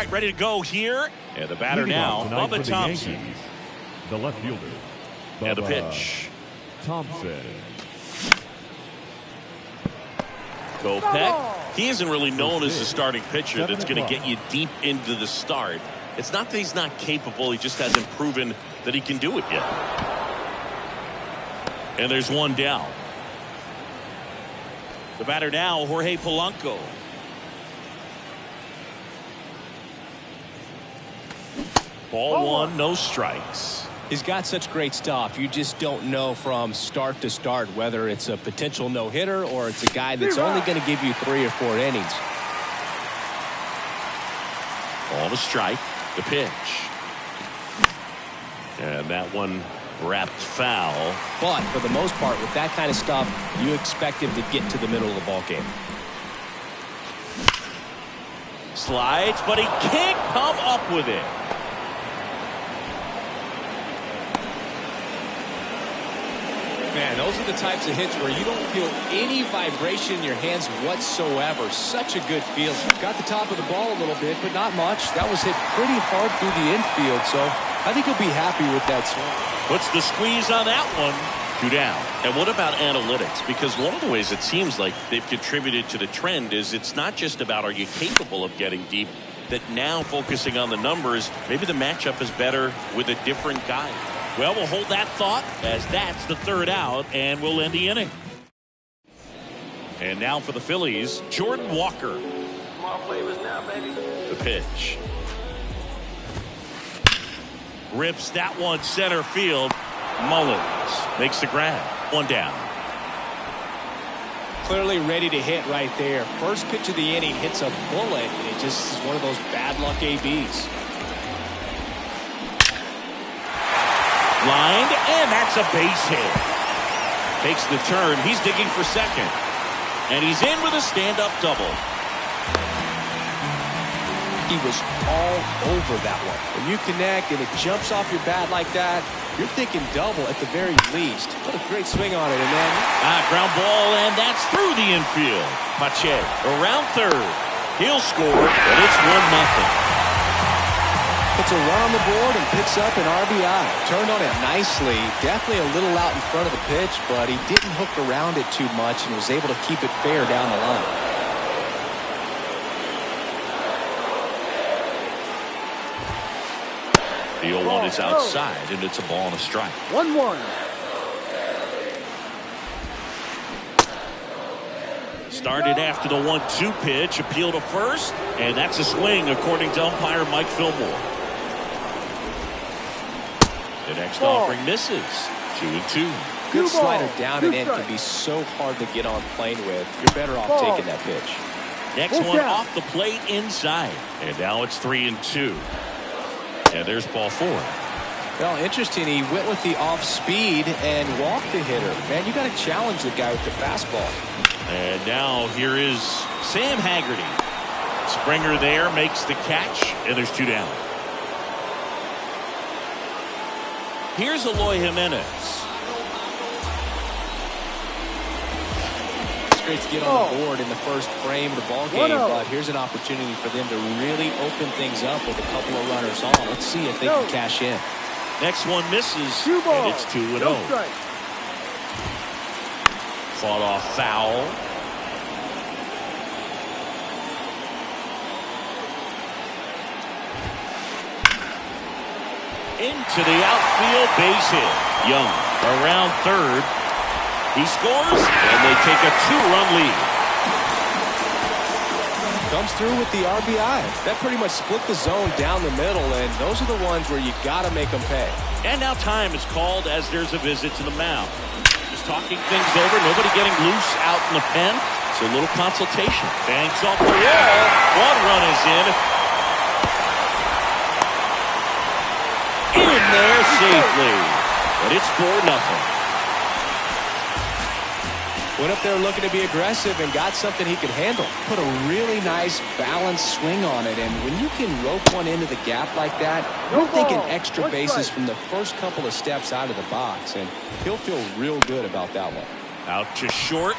right, ready to go here. And the batter now, Bubba Thompson. Yankees, the left fielder. And the pitch. Thompson. Kopech. He isn't really known as a starting pitcher that's going to get you deep into the start. It's not that he's not capable. He just hasn't proven that he can do it yet. And there's one down. The batter now, Jorge Polanco. Ball one, no strikes. He's got such great stuff. You just don't know from start to start whether it's a potential no-hitter or it's a guy that's only going to give you 3 or 4 innings. Ball to strike. The pitch. And that one wrapped foul. But for the most part, with that kind of stuff, you expect him to get to the middle of the ball game. Slides, but he can't come up with it. Man, those are the types of hits where you don't feel any vibration in your hands whatsoever. Such a good feel. Got the top of the ball a little bit, but not much. That was hit pretty hard through the infield, so I think he'll be happy with that swing. Puts the squeeze on that one. 2 down. And what about analytics? Because one of the ways it seems like they've contributed to the trend is it's not just about are you capable of getting deep, that now focusing on the numbers, maybe the matchup is better with a different guy. Well, we'll hold that thought as that's the 3rd out, and we'll end the inning. And now for the Phillies, Jordan Walker. Small flavors now, baby. The pitch. Rips that one center field. Mullins makes the grab. 1 down. Clearly ready to hit right there. First pitch of the inning hits a bullet, and it just is one of those bad luck ABs. Lined, and that's a base hit. Takes the turn. He's digging for second. And he's in with a stand-up double. He was all over that one. When you connect and it jumps off your bat like that, you're thinking double at the very least. What a great swing on it. And then ground ball, and that's through the infield. Pache around third. He'll score, and it's 1-0. Puts a run on the board and picks up an RBI. Turned on it nicely. Definitely a little out in front of the pitch, but he didn't hook around it too much and was able to keep it fair down the line. The 0-1 is outside, and it's a ball and a strike. 1-1. Started after the 1-2 pitch, appeal to first, and that's a swing according to umpire Mike Fillmore. The next offering misses. 2-2. Good slider down and in can be so hard to get on plane with. You're better off taking that pitch. Next one off the plate inside. And now it's 3-2. And there's ball 4. Well, interesting. He went with the off speed and walked the hitter. Man, you got to challenge the guy with the fastball. And now here is Sam Haggerty. Springer there makes the catch, and there's 2 down. Here's Eloy Jimenez. It's great to get on the board in the first frame of the ball game, but here's an opportunity for them to really open things up with a couple of runners on. Let's see if they can cash in. Next one misses, and it's 2-0. Fought off foul. Into the outfield, base hit. Young around third. He scores, and they take a 2-run lead. Comes through with the RBI. That pretty much split the zone down the middle, and those are the ones where you got to make them pay. And now time is called as there's a visit to the mound. Just talking things over, nobody getting loose out in the pen. So a little consultation. Banks off the wall. 1 run is in. In there safely. But it's 4-0. Went up there looking to be aggressive and got something he could handle. Put a really nice balanced swing on it. And when you can rope one into the gap like that, you're thinking extra bases from the first couple of steps out of the box. And he'll feel real good about that one. Out to short.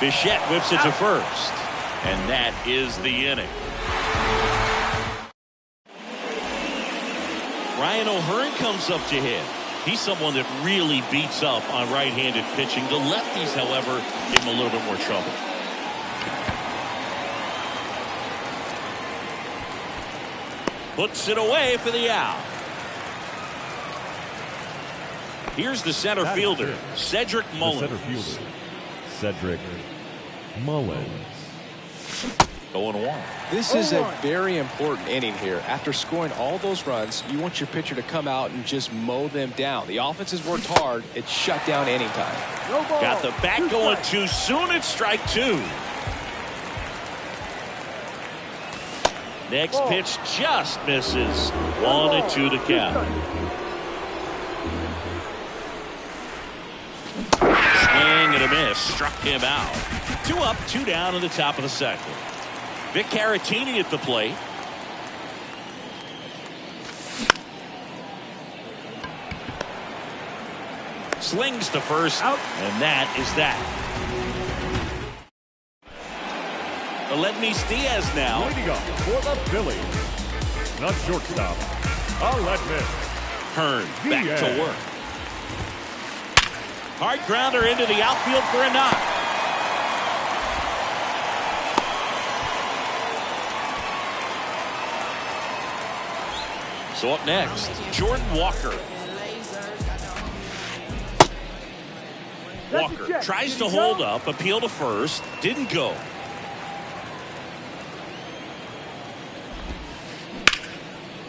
Bichette whips it to first. And that is the inning. Ryan O'Hearn comes up to hit. He's someone that really beats up on right-handed pitching. The lefties, however, give him a little bit more trouble. Puts it away for the out. Here's the center fielder, Cedric Mullins. The center fielder, Cedric Mullins. 0-1. This is a very important inning here. After scoring all those runs, you want your pitcher to come out and just mow them down. The offense has worked hard. It's shut down inning time. Got the bat going too soon. It's strike two. Next pitch just misses. 1-2 to count. Swing and a miss. Struck him out. 2 up, 2 down in the top of the second. Vic Caratini at the plate. Slings to first, and that is that. Aledmys Diaz now. Leading up for the Phillies, the shortstop, Aledmys Hearn back Diaz. to work. Hard grounder into the outfield for a knock. So up next, Jordan Walker. Walker tries to hold up, appeal to first, didn't go.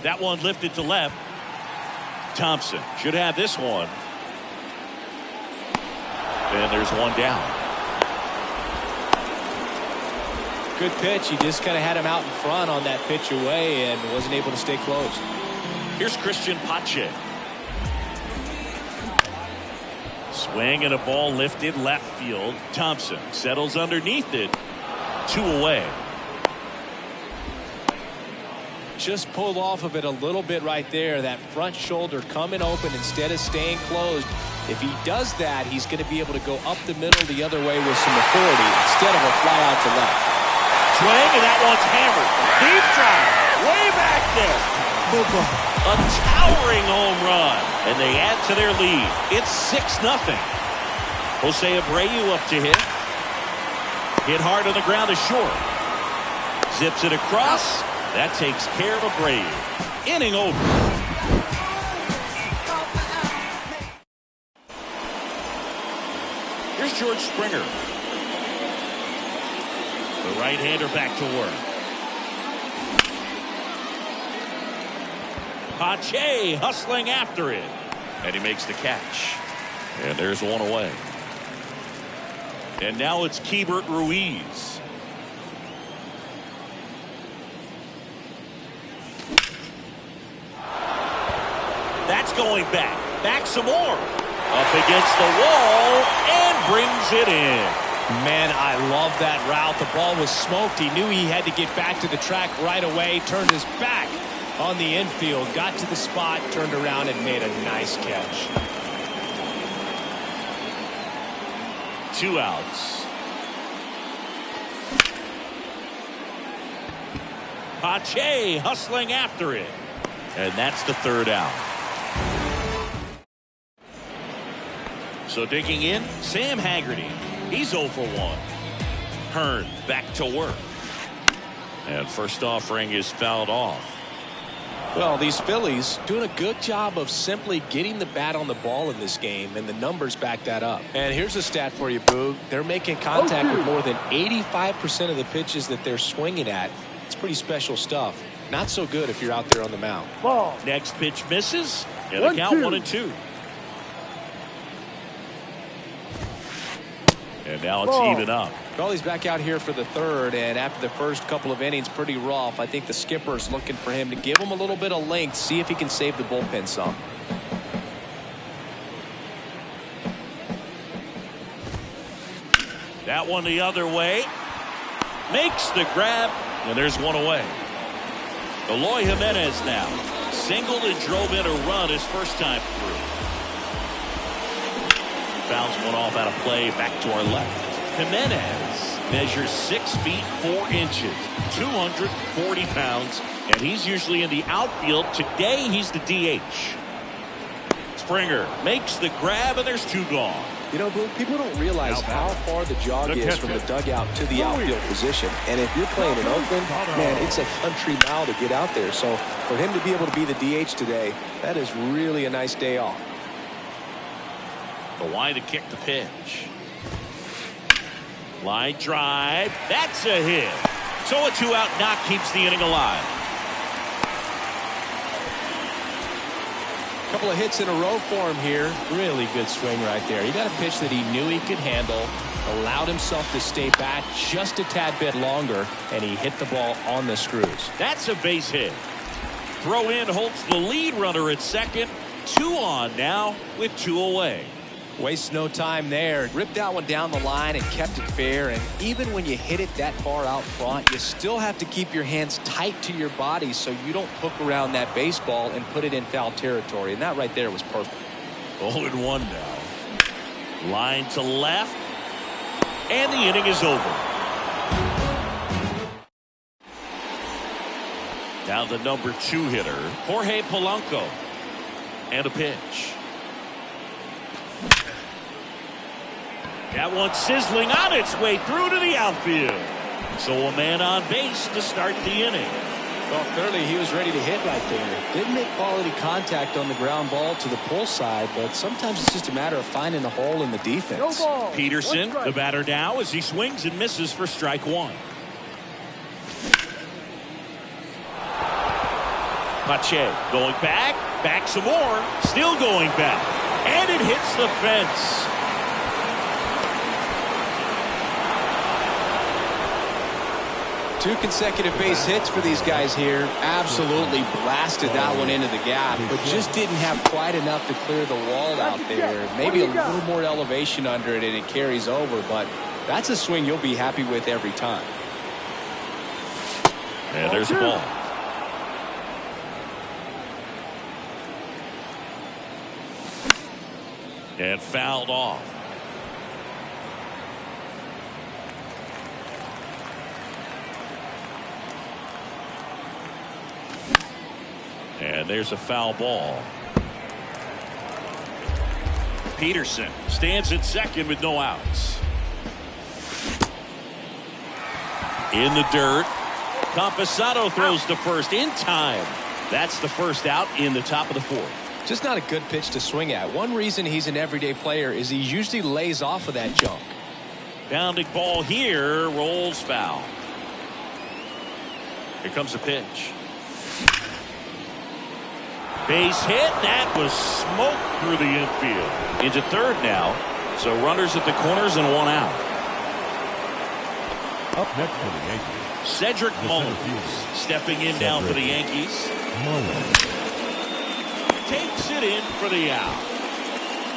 That one lifted to left. Thompson should have this one. And there's one down. Good pitch. He just kind of had him out in front on that pitch away and wasn't able to stay close. Here's Christian Pache. Swing and a ball lifted left field. Thompson settles underneath it. 2 away. Just pulled off of it a little bit right there. That front shoulder coming open instead of staying closed. If he does that, he's going to be able to go up the middle the other way with some authority instead of a fly out to left. Swing, and that one's hammered. Deep drive. Way back there. A towering home run. And they add to their lead. It's 6-0. Jose Abreu up to hit. Hit hard on the ground to short. Zips it across. That takes care of Abreu. Inning over. Here's George Springer. The right-hander back to work. Pache hustling after it. And he makes the catch. And there's one away. And now it's Keibert Ruiz. That's going back. Back some more. Up against the wall and brings it in. Man, I love that route. The ball was smoked. He knew he had to get back to the track right away. Turned his back on the infield. Got to the spot, turned around, and made a nice catch. 2 outs. Pache hustling after it. And that's the 3rd out. So digging in, Sam Haggerty. He's 0 for 1. Hearn back to work. And first offering is fouled off. Well, these Phillies doing a good job of simply getting the bat on the ball in this game, and the numbers back that up. And here's a stat for you, Boog. They're making contact with more than 85% of the pitches that they're swinging at. It's pretty special stuff. Not so good if you're out there on the mound. Next pitch misses. And the count 1-2. And now it's even up. Well, he's back out here for the 3rd, and after the first couple of innings, pretty rough. I think the skipper's looking for him to give him a little bit of length, see if he can save the bullpen some. That one the other way. Makes the grab, and there's one away. Eloy Jimenez now. Singled and drove in a run his first time through. Fouls one off out of play back to our left. Jimenez measures 6 feet 4 inches, 240 pounds, And he's usually in the outfield. Today, he's the DH. Springer makes the grab, and there's 2 gone. You know, Blue, people don't realize how far the jog is from the dugout to the outfield position. And if you're playing in Oakland, man, it's a country mile to get out there. So for him to be able to be the DH today, that is really a nice day off. The line to kick the pitch. Line drive. That's a hit. So a 2-out knock keeps the inning alive. Couple of hits in a row for him here. Really good swing right there. He got a pitch that he knew he could handle, allowed himself to stay back just a tad bit longer, and he hit the ball on the screws. That's a base hit. Throw in holds the lead runner at second. 2 on now with 2 away. Waste no time there. Ripped that one down the line and kept it fair. And even when you hit it that far out front, you still have to keep your hands tight to your body so you don't hook around that baseball and put it in foul territory. And that right there was perfect. 0-1 now. Line to left. And the inning is over. Now the number 2 hitter, Jorge Polanco. And a pitch. That one sizzling on its way through to the outfield. So a man on base to start the inning. Well, clearly he was ready to hit right there. Didn't make quality contact on the ground ball to the pull side, but sometimes it's just a matter of finding a hole in the defense. Peterson, the batter now, as he swings and misses for strike 1. Pache going back some more, still going back, and it hits the fence. Two consecutive base hits for these guys here. Absolutely blasted that one into the gap, but just didn't have quite enough to clear the wall out there. Maybe a little more elevation under it and it carries over, but that's a swing you'll be happy with every time. And there's a ball. And fouled off. And there's a foul ball. Peterson stands at second with no outs. In the dirt. Camposado throws to first in time. That's the first out in the top of the 4th. Just not a good pitch to swing at. One reason he's an everyday player is he usually lays off of that junk. Bounding ball here, rolls foul. Here comes a pitch. Base hit. That was smoke through the infield. Into third now. So runners at the corners and 1 out. Up next for the Yankees, Cedric Mullins stepping in now for the Yankees. Takes it in for the out.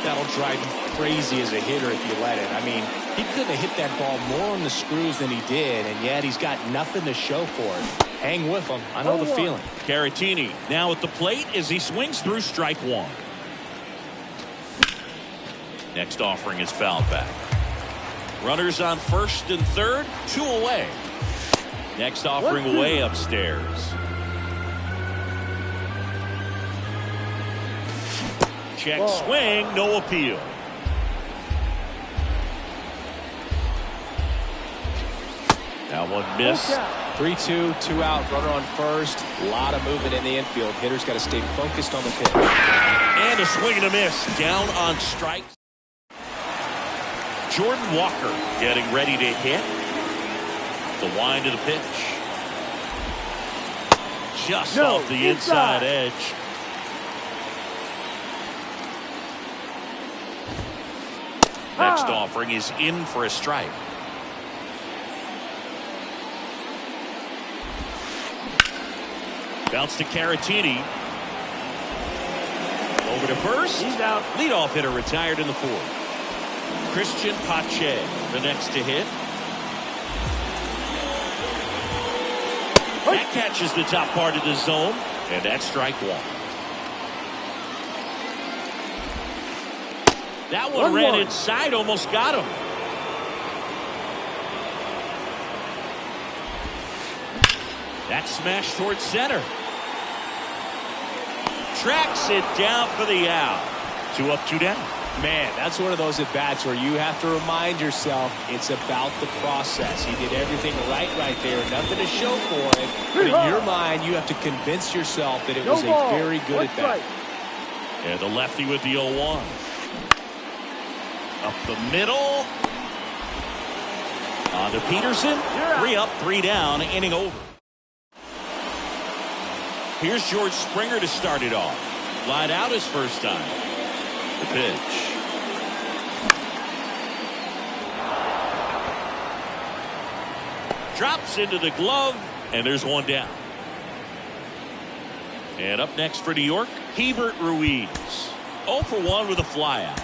That'll drive you crazy as a hitter if you let it. I mean, he couldn't have hit that ball more on the screws than he did, and yet he's got nothing to show for it. Hang with him. I know the feeling. Caratini now at the plate as he swings through strike 1. Next offering is fouled back. Runners on first and third, 2 away. Next offering way upstairs. Check swing, no appeal. That one missed. 3-2, 2 out, runner on first. A lot of movement in the infield. Hitters got to stay focused on the pitch. And a swing and a miss. Down on strikes. Jordan Walker getting ready to hit. The wind of the pitch. Just off the inside edge. Next offering is in for a strike. Bounce to Caratini. Over to first. He's out. Leadoff hitter retired in the 4th. Christian Pache, the next to hit. That catches the top part of the zone, and that's strike 1. That one ran inside, almost got him. That smash towards center. Tracks it down for the out. 2 up, 2 down. Man, that's one of those at-bats where you have to remind yourself it's about the process. He did everything right there. Nothing to show for it. But in your mind, you have to convince yourself that it was a very good at-bat. And the lefty with the 0-1. Up the middle. On to Peterson. 3 up, 3 down, inning over. Here's George Springer to start it off. Flied out his first time. The pitch. Drops into the glove, and there's 1 down. And up next for New York, Hebert Ruiz. 0 for 1 with a flyout.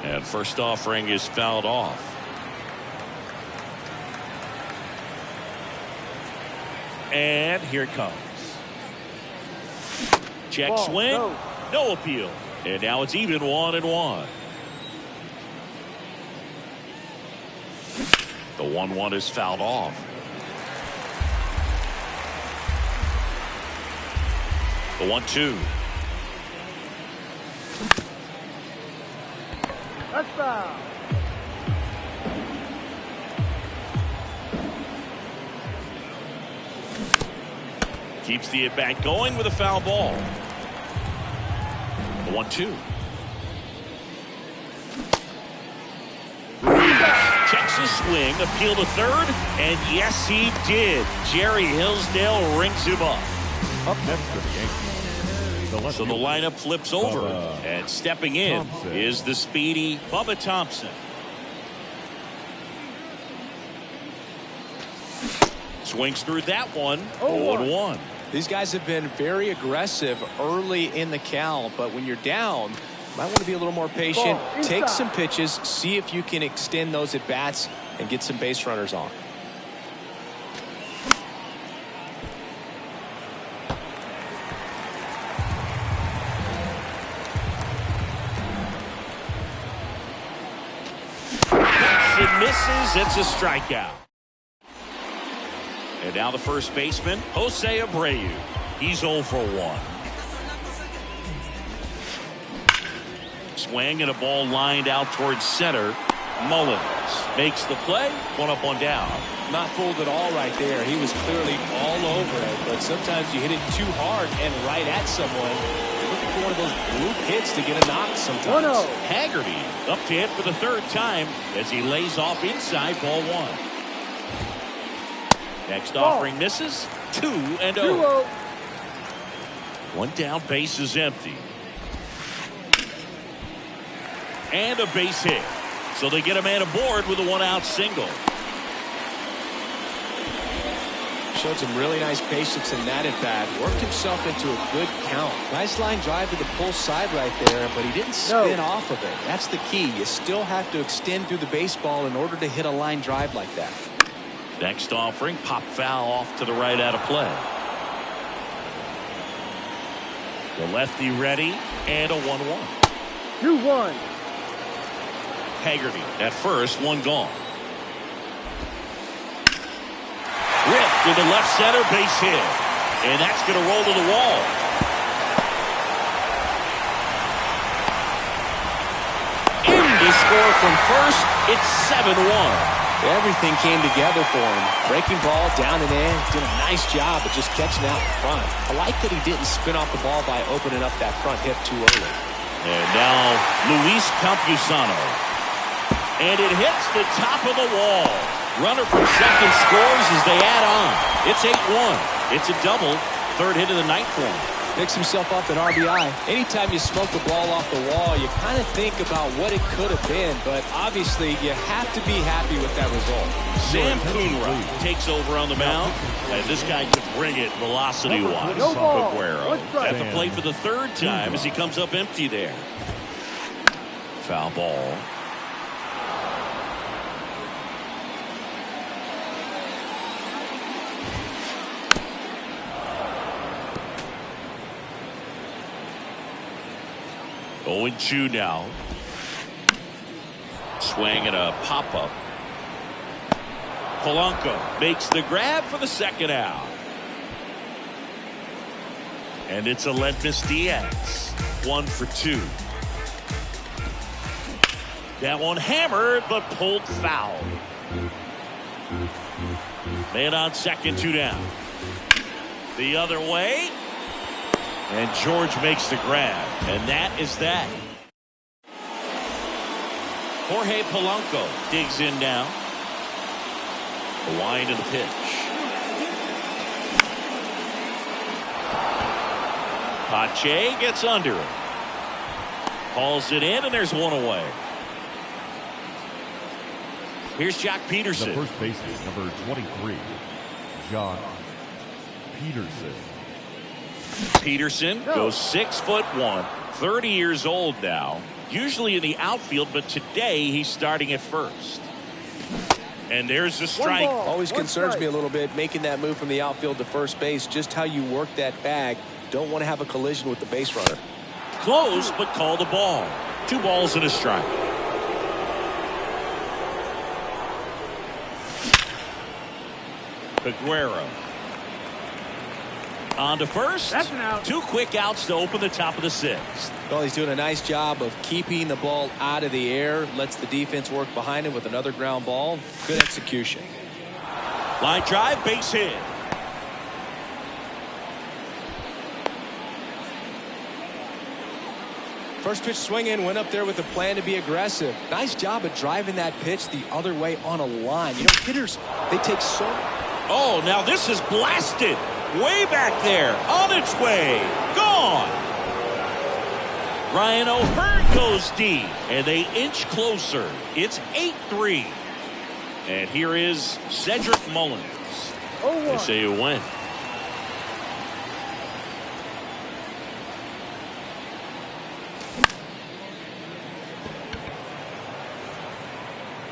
And first offering is fouled off. And here it comes. Check swing. No appeal. And now it's even 1-1. The 1-1 is fouled off. The 1-2. That's foul. Keeps the at-bat going with a foul ball. The 1-2. Checks his swing, appeal to third, and yes, he did. Jerry Hillsdale rings him up. Up next for the Yankees. So the lineup flips over, and stepping in is the speedy Bubba Thompson. Swings through that one. 0-1. These guys have been very aggressive early in the count, but when you're down, you might want to be a little more patient. Take some pitches, see if you can extend those at bats and get some base runners on. It misses. It's a strikeout. And now the first baseman, Jose Abreu. He's 0 for 1. Swing and a ball lined out towards center. Mullins makes the play. 1 up, 1 down. Not fooled at all right there. He was clearly all over it, but sometimes you hit it too hard and right at someone. Looking for one of those bloop hits to get a knock sometimes. 1-0. Haggerty up to hit for the 3rd time as he lays off inside ball 1. Next offering misses. 2-0. 1 down, base is empty. And a base hit. So they get a man aboard with a 1-out single. Showed some really nice patience in that at bat. Worked himself into a good count. Nice line drive to the pull side right there, but he didn't spin off of it. That's the key. You still have to extend through the baseball in order to hit a line drive like that. Next offering, pop foul off to the right out of play. The lefty ready, and a 1-1. 2-1. Haggerty at first, 1 gone. Ripped into left center, base hit. And that's going to roll to the wall. In to score from first, it's 7-1. Everything came together for him. Breaking ball down and in. Did a nice job of just catching out in front. I like that he didn't spin off the ball by opening up that front hip too early. And now Luis Campusano. And it hits the top of the wall. Runner from second scores as they add on. It's 8-1. It's a double. 3rd hit of the night for him. Picks himself up an RBI. Anytime you smoke the ball off the wall, you kind of think about what it could have been, but obviously you have to be happy with that result. Sam Coonrod takes over on the mound, and this guy could bring it velocity-wise. No ball. Aguero at the plate for the 3rd time as he comes up empty there. Foul ball. 0-2 now. Swing and a pop-up. Polanco makes the grab for the second out. And it's Aledmys Diaz. 1 for 2. That one hammered, but pulled foul. Man on second, 2 down. The other way. And George makes the grab. And that is that. Jorge Polanco digs in now. The wind of the pitch. Pache gets under it. Hauls it in, and there's one away. Here's Jock Peterson. The first baseman, number 23, Jock Peterson. Peterson goes 6'1", 30 years old now. Usually in the outfield, but today he's starting at first. And there's the strike. Always concerns me a little bit making that move from the outfield to first base. Just how you work that bag. Don't want to have a collision with the base runner. Close, but call the ball. 2 balls and a strike. Peguero. On to first. That's an out. 2 quick outs to open the top of the 6th. Well, he's doing a nice job of keeping the ball out of the air. Lets the defense work behind him with another ground ball. Good execution. Line drive, base hit. First pitch swinging, went up there with a plan to be aggressive. Nice job of driving that pitch the other way on a line. You know, hitters, they take so... Oh, now this is blasted. Way back there. On its way. Gone. Ryan O'Hearn goes deep. And they inch closer. It's 8-3. And here is Cedric Mullins. They say you win.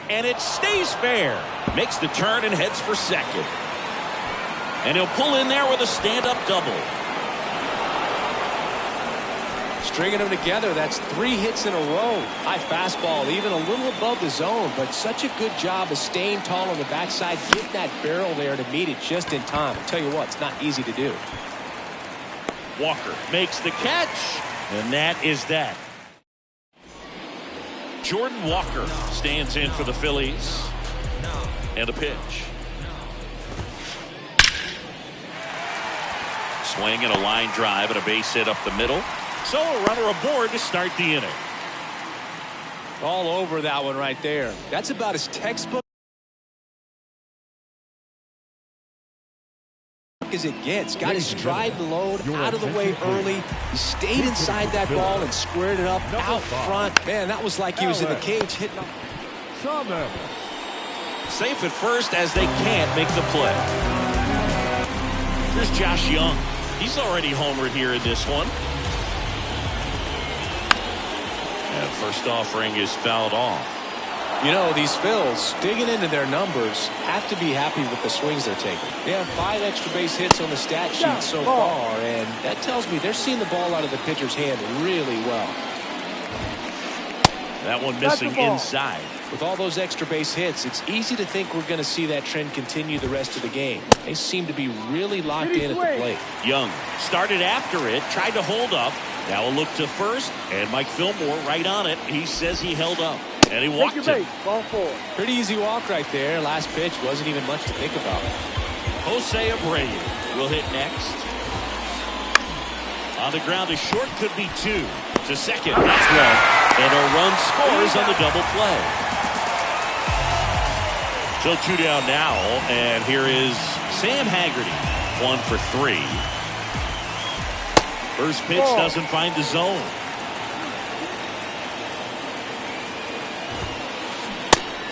And it stays fair. Makes the turn and heads for second. And he'll pull in there with a stand-up double. Stringing them together, that's 3 hits in a row. High fastball, even a little above the zone, but such a good job of staying tall on the backside, getting that barrel there to meet it just in time. I'll tell you what, it's not easy to do. Walker makes the catch, and that is that. Jordan Walker stands in for the Phillies. And a pitch. Swing and a line drive and a base hit up the middle. So a runner aboard to start the inning. All over that one right there. That's about as textbook as it gets. Got his stride and load out of the way early. He stayed inside that ball and squared it up out front. Man, that was like he was in the cage hitting up. Safe at first as they can't make the play. Here's Josh Young. He's already homered here in this one. And first offering is fouled off. You know, these Phils, digging into their numbers, have to be happy with the swings they're taking. They have 5 extra base hits on the stat sheet so far, and that tells me they're seeing the ball out of the pitcher's hand really well. That one missing inside. With all those extra base hits, it's easy to think we're going to see that trend continue the rest of the game. They seem to be really locked in at the plate. Young started after it, tried to hold up. Now a look to first, and Mike Fillmore right on it. He says he held up, and he walked it. Ball 4. Pretty easy walk right there. Last pitch wasn't even much to think about. Jose Abreu will hit next. On the ground, a short could be 2. To second, that's one. And a run scores on the double play. So 2 down now, and here is Sam Haggerty. 1 for 3. First pitch doesn't find the zone.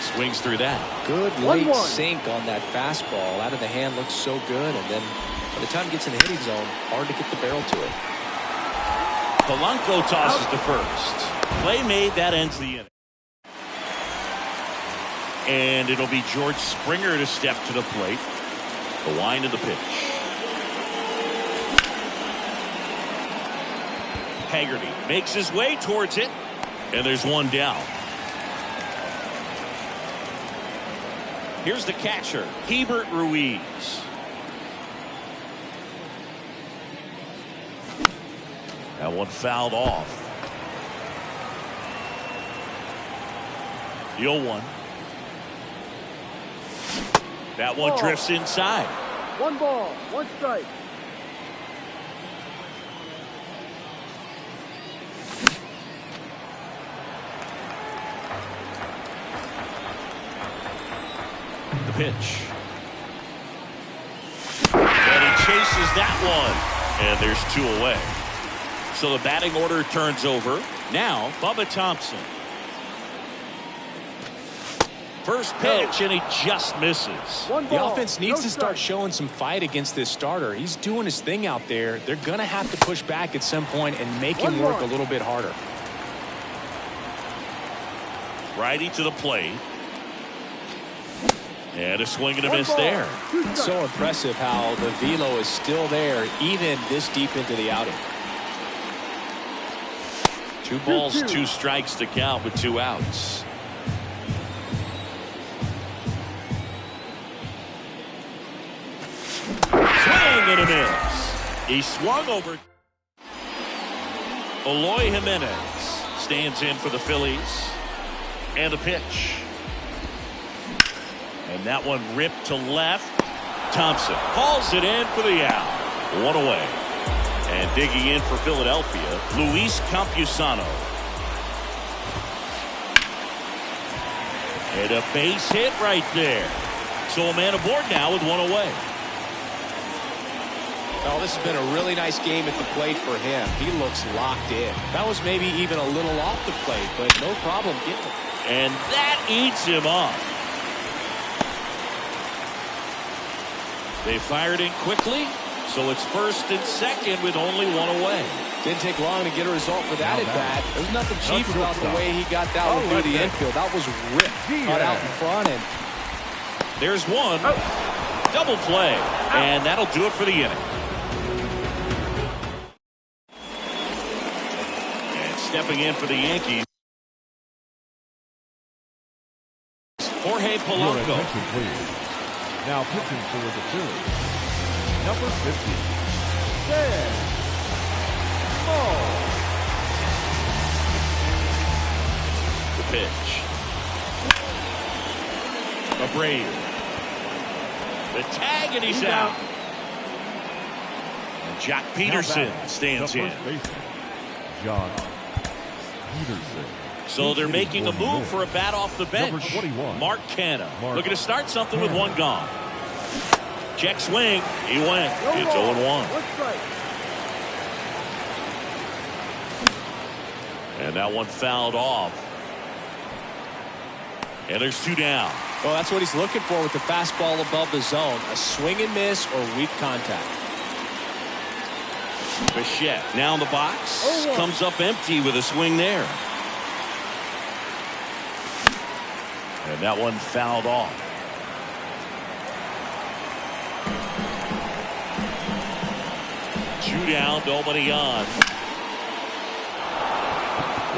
Swings through that. Good late sink on that fastball. Out of the hand looks so good, and then by the time it gets in the hitting zone, hard to get the barrel to it. Polanco tosses to first. Play made, that ends the inning. And it'll be George Springer to step to the plate. The wind of the pitch. integrity. Makes his way towards it. And there's one down. Here's the catcher, Hebert Ruiz. That one fouled off. The 0-1. That one drifts inside. 1 ball, 1 strike. The pitch. And he chases that one. And there's 2 away. So the batting order turns over. Now, Bubba Thompson. First pitch, and he just misses. 1 ball, The offense needs to start strike. showing some fight against this starter. He's doing his thing out there. They're going to have to push back at some point and make him work a little bit harder. Righty to the plate. And a swing and a 1 miss ball, there. 2 strikes. So impressive how the velo is still there even this deep into the outing. 2 balls, 2 strikes to count with 2 outs. Swing and a miss. He swung over. Eloy Jimenez stands in for the Phillies. And the pitch. And that one ripped to left. Thompson hauls it in for the out. 1 away. And digging in for Philadelphia, Luis Campusano. And a base hit right there. So a man aboard now with 1 away. Well, this has been a really nice game at the plate for him. He looks locked in. That was maybe even a little off the plate, but no problem getting it. And that eats him up. They fired in quickly, so it's first and second with only 1 away. Didn't take long to get a result for that at bat. There's nothing cheap about the way he got that one through the infield. That was ripped, cut out in front, and there's one. Double play, and that'll do it for the inning. And stepping in for the Yankees, Jorge Your Polanco. attention, please. Now pitching for the Phillies, number 50. Dead. Ball. The pitch. Abreu. The tag, and he's out. And Jack Peterson stands the in. first baseman, John Peterson. So they're making a move for a bat off the bench. Number 21. Mark Canha Mark looking to start something with 1 gone. Check swing. He went. It's 0-1. 1 strike. And that one fouled off. And there's 2 down. well, that's what he's looking for with the fastball above the zone. A swing and miss or weak contact. Bichette now in the box. 0-1. Comes up empty with a swing there. And that one fouled off. Two down, nobody on.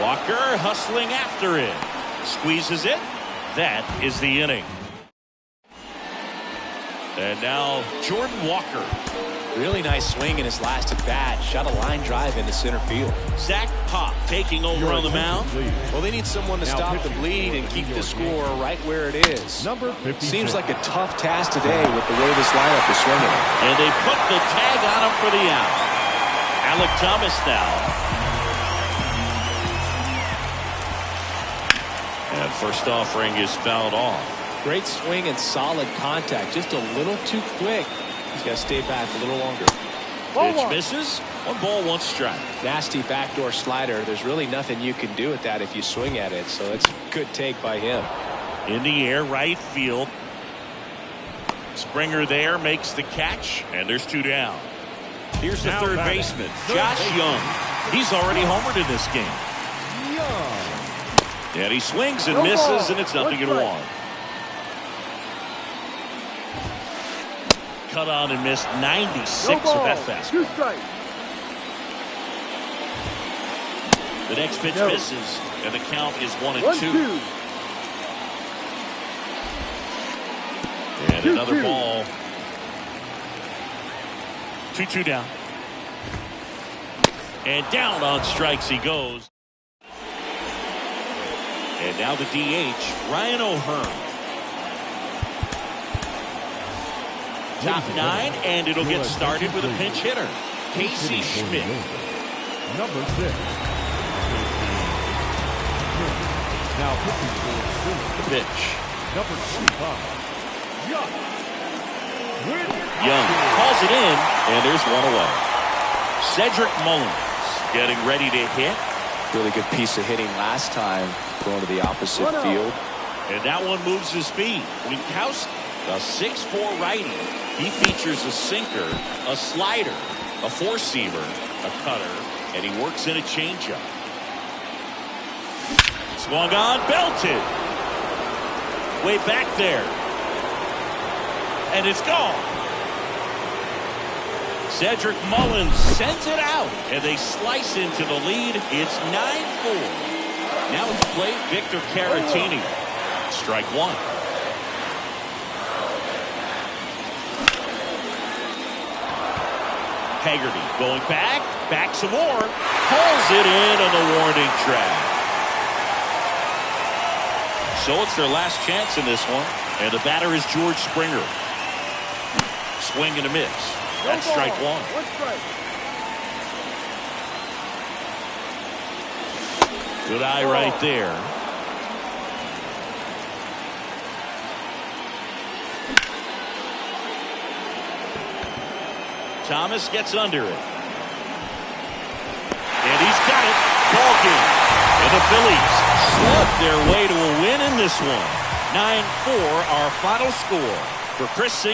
Walker hustling after it. Squeezes it. That is the inning. And now Jordan Walker. Really nice swing in his last at bat. Shot a line drive into center field. Zach Pop taking over Your on the mound. attention, please. Well, they need someone to Now stop the pitching bleed for and the keep New the York score Yankees. right where it is. Number 56. Seems like a tough task today with the way this lineup is swinging. And they put the tag on him for the out. Alec Thomas now. And first offering is fouled off. Great swing and solid contact. Just a little too quick. He's got to stay back a little longer. Ball Pitch 1. misses. 1 ball, 1 strike. Nasty backdoor slider. There's really nothing you can do with that if you swing at it. So it's a good take by him. In the air, right field. Springer there makes the catch, and there's 2 down. Here's the Now third batting. baseman, Third Josh baseman. Young. He's already homered in this game. Young. And he swings and No misses, ball. and it's 0-1. 1 Cut on and missed 96 No of ball. that fastball. 2 strikes. The next pitch No. misses, and the count is 1-2. 1-2. And 2-2. another ball. 2-2 down. And down on strikes he goes. And now the DH, Ryan O'Hearn. Top 9, and it'll get started with a pinch hitter, Casey Schmidt. Number 6. Now pitching for Philly. The pitch. Number 25. Young. Young calls it in, and there's one away. Cedric Mullins getting ready to hit. Really good piece of hitting last time, going to the opposite One out. field. And that one moves his feet. Winkowski, a 6'4" righty. He features a sinker, a slider, a four-seamer, a cutter, and he works in a changeup. Swung on, belted. Way back there. And it's gone. Cedric Mullins sends it out, and they slice into the lead. It's 9-4. Now it's play Victor Caratini. Strike one. Haggerty going back some more. Pulls it in on the warning track. So it's their last chance in this one. And the batter is George Springer. Swing and a miss. That's strike one. 1 strike. Good eye right there. Thomas gets under it. And he's got it. Ball game. And the Phillies slug their way to a win in this one. 9-4 our final score. For Chris Singer.